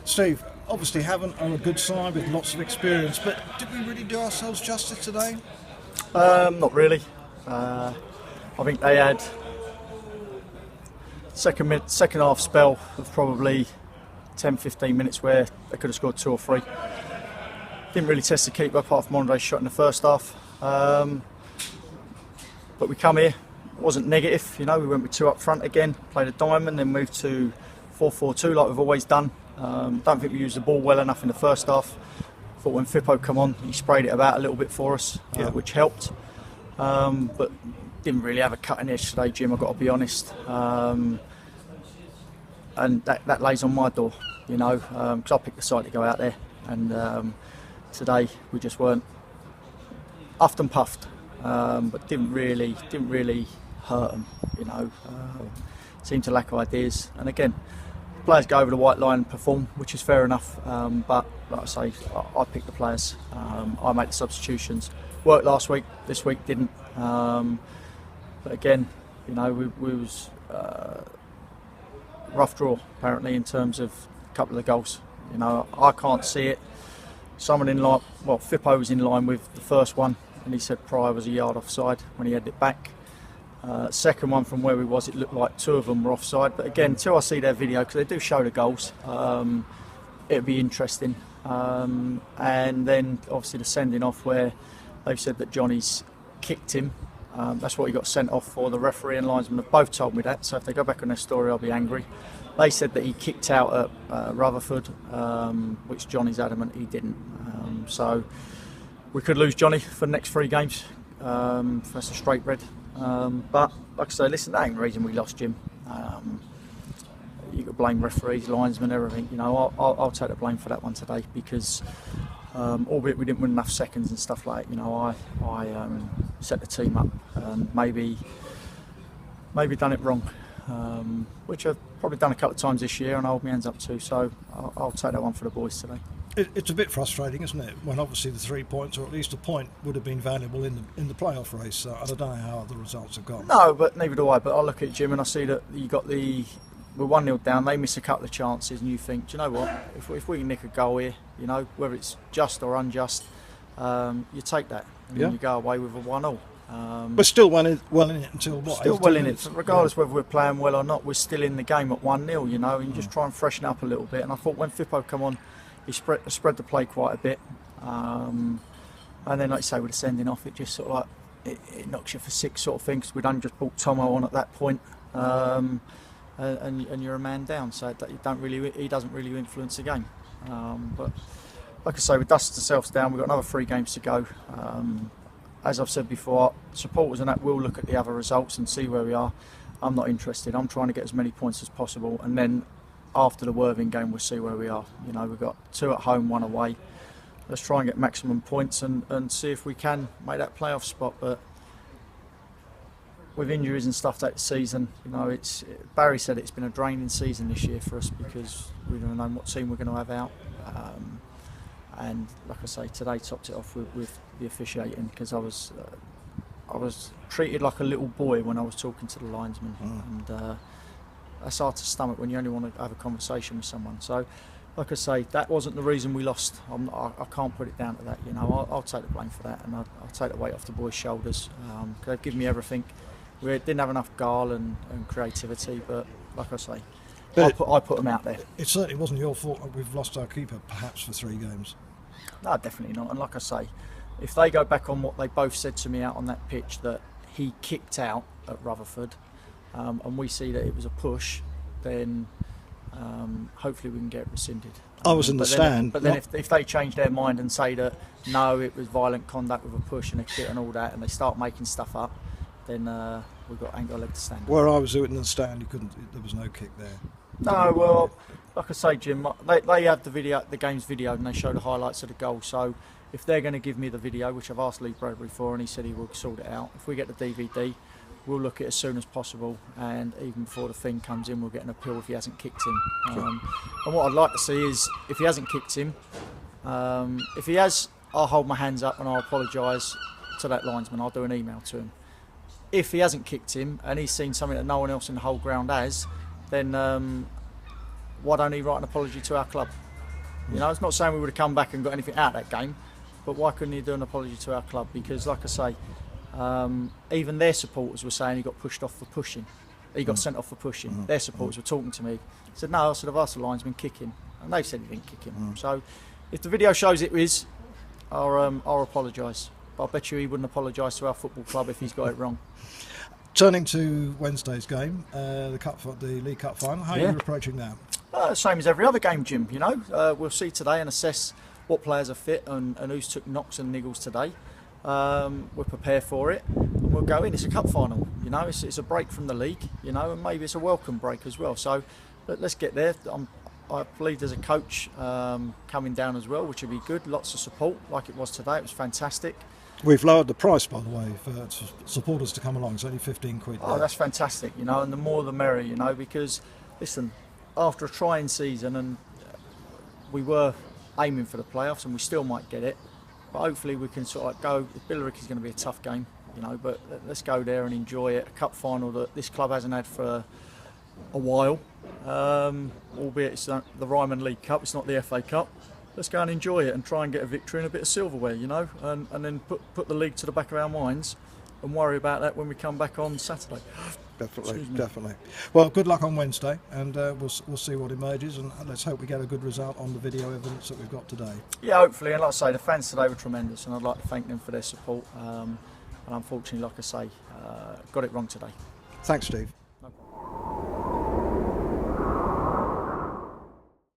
Steve, obviously HAVANT are a good side with lots of experience, but did we really do ourselves justice today? Not really. I think they had second half spell of probably 10-15 minutes where they could have scored 2 or 3. Didn't really test the keeper apart from Andre's shot in the first half. But we come here, it wasn't negative, we went with 2 up front again, played a diamond, then moved to 4-4-2 like we've always done. Don't think we used the ball well enough in the first half. Thought when Fippo come on, he sprayed it about a little bit for us, which helped. But didn't really have a cutting edge today, Jim, I've got to be honest. And that lays on my door, because I picked the side to go out there. And today we just weren't huffed and puffed, but didn't really hurt them, seemed to lack ideas. And again, players go over the white line and perform, which is fair enough. But like I say, I picked the players. I make the substitutions. Worked last week, this week didn't. But again, we was rough draw apparently in terms of a couple of the goals. I can't see it. Someone in line, Fippo was in line with the first one, and he said Pryor was a yard offside when he had it back. Second one from where we was, it looked like 2 of them were offside. But again, until I see their video, because they do show the goals, it'll be interesting. And then obviously the sending off where they've said that Johnny's kicked him. That's what he got sent off for. The referee and linesman have both told me that, so if they go back on their story I'll be angry. They said that he kicked out at Rutherford, which Johnny's adamant he didn't. So we could lose Johnny for the next 3 games. That's a straight red. But like I say, listen, that ain't the reason we lost, Jim. You could blame referees, linesmen, everything. I'll take the blame for that one today because, albeit we didn't win enough seconds and stuff like that, I set the team up and maybe done it wrong, which I've probably done a couple of times this year and I hold my hands up to. So I'll take that one for the boys today. It's a bit frustrating, isn't it? When obviously the 3 points, or at least a point, would have been valuable in the playoff race. I don't know how the results have gone. No, but neither do I. But I look at Jim and I see that you got we're 1-0 down. They miss a couple of chances, and you think, do you know what? If we can nick a goal here, whether it's just or unjust, you take that and you go away with a 1-0. We're still well in it until what? Still well in it, regardless whether we're playing well or not. We're still in the game at 1-0, and you just try and freshen up a little bit. And I thought when Fippo come on, he spread the play quite a bit, and then like you say with the sending off, it just sort of like it knocks you for 6 sort of thing, because we'd only just brought Tomo on at that point, and you're a man down, so he doesn't really influence the game. But like I say, we dusted ourselves down. We've got another 3 games to go. As I've said before, supporters and that will look at the other results and see where we are. I'm not interested. I'm trying to get as many points as possible, and then after the Worthing game we'll see where we are. We've got 2 at home, 1 away. Let's try and get maximum points and see if we can make that playoff spot. But with injuries and stuff that season, Barry said it's been a draining season this year for us because we don't know what team we're going to have out. And like I say, today topped it off with the officiating, because I was treated like a little boy when I was talking to the linesman, and that's hard to stomach when you only want to have a conversation with someone. So, like I say, that wasn't the reason we lost. I can't put it down to that. I'll take the blame for that, and I'll take the weight off the boys' shoulders. They've given me everything. We didn't have enough guile and creativity, but like I say, I put them out there. It certainly wasn't your fault that we've lost our keeper, perhaps for 3 games. No, definitely not. And like I say, if they go back on what they both said to me out on that pitch, that he kicked out at Rutherford, and we see that it was a push, then hopefully we can get it rescinded. I was in the stand. But then if they change their mind and say that no, it was violent conduct with a push and a kick and all that, and they start making stuff up, then ain't got a leg to stand. Where I was in the stand, there was no kick there. No, well, like I say, Jim, they have the game's video, and they show the highlights of the goal. So if they're going to give me the video, which I've asked Lee Bradbury for, and he said he will sort it out. If we get the DVD, we'll look at it as soon as possible, and even before the thing comes in, we'll get an appeal if he hasn't kicked him. And what I'd like to see is, if he hasn't kicked him, if he has, I'll hold my hands up and I'll apologise to that linesman. I'll do an email to him. If he hasn't kicked him and he's seen something that no one else in the whole ground has, then why don't he write an apology to our club? You know, it's not saying we would have come back and got anything out of that game, but why couldn't he do an apology to our club? Because, like I say, even their supporters were saying he got pushed off for pushing. He got sent off for pushing. Their supporters were talking to me. I said, no, I said, I've asked the linesman kicking, and they said he didn't kick him. So, if the video shows it is, I'll apologise. But I bet you he wouldn't apologise to our football club if he's got it wrong. Turning to Wednesday's game, the League Cup final, how are you approaching that? Same as every other game, Jim. You know, we'll see today and assess what players are fit and who's took knocks and niggles today. We're prepared for it, and we'll go in. It's a cup final, you know. It's a break from the league, you know, and maybe it's a welcome break as well. So let's get there. I believe there's a coach coming down as well, which would be good. Lots of support, like it was today. It was fantastic. We've lowered the price, by the way, for supporters to come along. It's only 15 quid. Oh, that's fantastic, you know, and the more the merrier, you know, because listen, after a trying season, and we were aiming for the playoffs, and we still might get it. But hopefully we can sort of go. Billericay is going to be a tough game, you know. But let's go there and enjoy it. A cup final that this club hasn't had for a while, albeit it's the Ryman League Cup. It's not the FA Cup. Let's go and enjoy it and try and get a victory and a bit of silverware, you know, and then put the league to the back of our minds and worry about that when we come back on Saturday. Definitely. Well, good luck on Wednesday, and we'll see what emerges, and let's hope we get a good result on the video evidence that we've got today. Yeah, hopefully, and like I say, the fans today were tremendous, and I'd like to thank them for their support. And unfortunately, like I say, got it wrong today. Thanks, Steve.